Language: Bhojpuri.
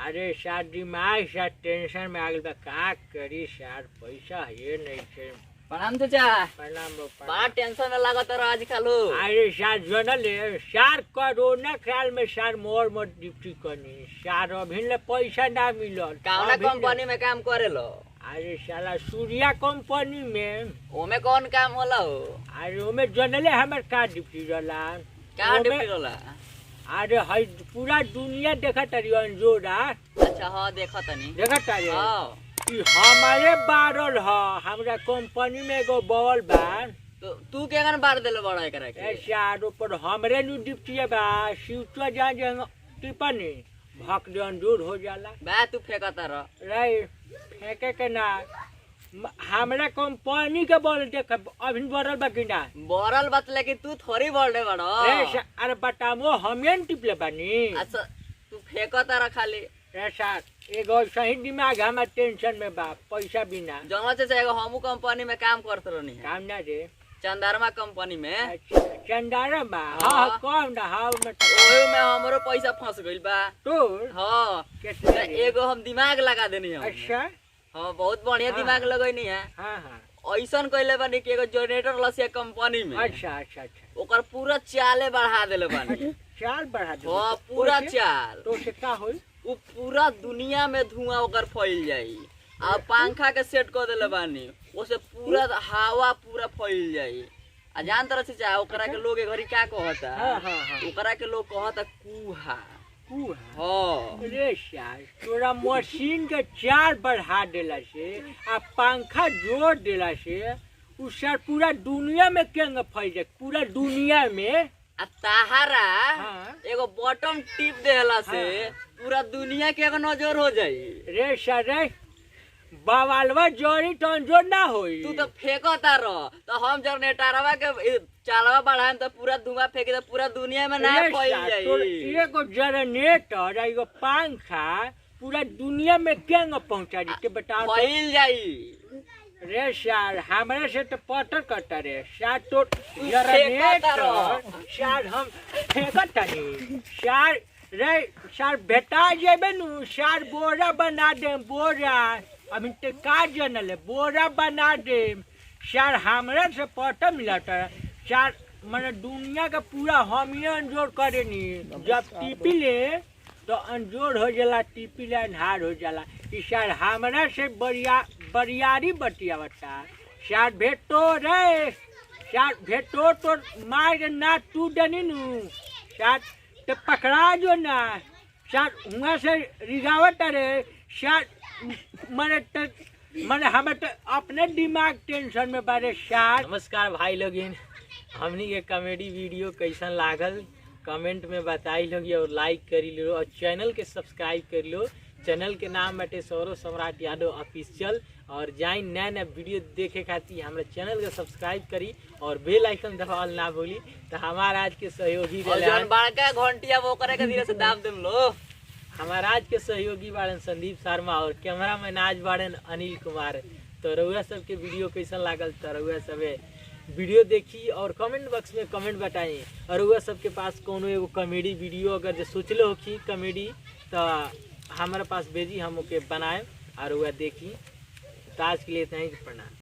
अरे सार दिमाग सार टेंशन में आ गइल बा का करी सार पैसा है नहीं छे। प्रणाम चाचा। प्रणाम बड़ा टेंशन में लागत रहा आजकल हो। अरे सार जनले सार कोरोना काल में सार मोर मोर ड्यूटी करनी सार अभी ले पैसा ना मिलल। कौन कंपनी में काम करेलो? अरे साला सूर्या कंपनी में। ओमे कौन काम होला हो? अरे ओमे जनले हमर का ड्यूटी रहला। का ड्यूटी होला? अरे हई पूरा दुनिया देखत रही अंजोरा। अच्छा हाँ देखा तनी। देखत रही हाँ कि हमारे बारल ह हमरा कंपनी में एगो बॉल बा। तो तू केगन बार देले बड़ा एकरा के? सार ऊपर हमरे नु ड्यूटी बा शिवचुआ जा जे टिपनी भक दे अंजोर हो जाला। बा तू फेंकता रह। रे फेंके के ना हमरा कंपनी के बॉल देख अभी बरल बा कि ना? बरल बात लेकिन तू थोड़ी बोल रहे बड़ा। अरे बतामो हमें टिपले बानी। अच्छा तू फेंकता रह खाली। सार एगो सही दिमाग हमार टेंशन में बा पैसा बिना। जंगल से एगो हमू कंपनी में काम करत रहनी है। काम ना रे चंदारमा कंपनी में। अच्छा चंदारा बा। हाँ कौन ना हाँ ओही में हमरो पैसा फंस गइल बा। तो हाँ कितना एगो हम दिमाग लगा देनी है। अच्छा हाँ बहुत बढ़िया दिमाग लगैनी है। हाँ हाँ ऐसन कइले बानी कि एगो जनरेटर लसिया कंपनी में। अच्छा अच्छा अच्छा ओकर पूरा चाले बढ़ा देले बानी। चाल बढ़ा दे। हाँ पूरा चाल। तो से का होई? उ पूरा दुनिया में धुआं ओकर फैल जाई। आ पंखा के सेट कर देले बानी ओसे पूरा हवा पूरा फैल जाई। आ जान तरह से चाहे ओकरा के लोग घरी का कहता? हाँ हाँ हाँ ओकरा के लोग कहता कुहा। कुहा। हाँ अरे सार तोरा मशीन के चाल बढ़ा देला से आ पंखा जोड़ देला से उ सार पूरा दुनिया में केंग फैल जाए पूरा दुनिया में। आ ताहारा हाँ। एगो बटन टिप देला से हाँ। पूरा दुनिया के एगो नजर हो जाई। रे सार रे बवालवा जोड़ी तो अंजोर ना होई। तू तो फेंकता रह तो हम जनरेटरवा के चालवा बढ़ाएम तो पूरा धुआं फेंके तो पूरा दुनिया में ना रे फैल सार, जाई। तोर एगो जनरेटर एगो पंखा पूरा दुनिया में केंग पहुंचा दी बता तो। फैल जाई। रे सार हमारे से तो पटर करता रे सार तो फेंकता जनरेटर रह। सार हम फेंकता नहीं सार रे सार भेटा जेबे नु सार बोरा बना दे बोरा अभी ते का जनल है बोरा बना दे सार हमारे से पटर मिलाता सार मैंने दुनिया का पूरा हम ही अंजोर करे नी जब टीपी ले तो अंजोर हो जाला टीपी ले अन्हार हो जाला। सार हमारा से बरियारी बतियावता सार भेटो रे सार भेटो तो मार ना तू डनी नु सार ते पकड़ा जो ना सार हुआ से रिगावत रे सार मैंने हमें तो अपने दिमाग टेंशन में बारे सार। नमस्कार भाई लोगिन हमनी के कॉमेडी वीडियो कैसन लागल कमेंट में बताई लोगी और लाइक करी लो और चैनल के सब्सक्राइब कर लो। चैनल के नाम बाटे सौरव सम्राट यादव ऑफिशियल और जाइन नया नया वीडियो देखे खातिर हमारे चैनल के सब्सक्राइब करी और बेल आइकन दबावल ना भूली। तो हमारा आज के सहयोगी बड़का घंटिया वो करे के धीरे से दाब देम लो। हमारा आज के सहयोगी बाड़न संदीप शर्मा और कैमरा मैन आज बाड़न अनिल कुमार। तो रउआ सबके वीडियो कैसन लागल तो रउआ सबे वीडियो देखी और कमेंट बॉक्स में कमेंट बताई। और रउआ सबके पास कोनो एगो कॉमेडी वीडियो अगर जो सोचले हो कि कॉमेडी तो हमारे पास भेजी हम ओके बनाए और रउआ देखी। तो आज के लिए इतना ही प्रणाम।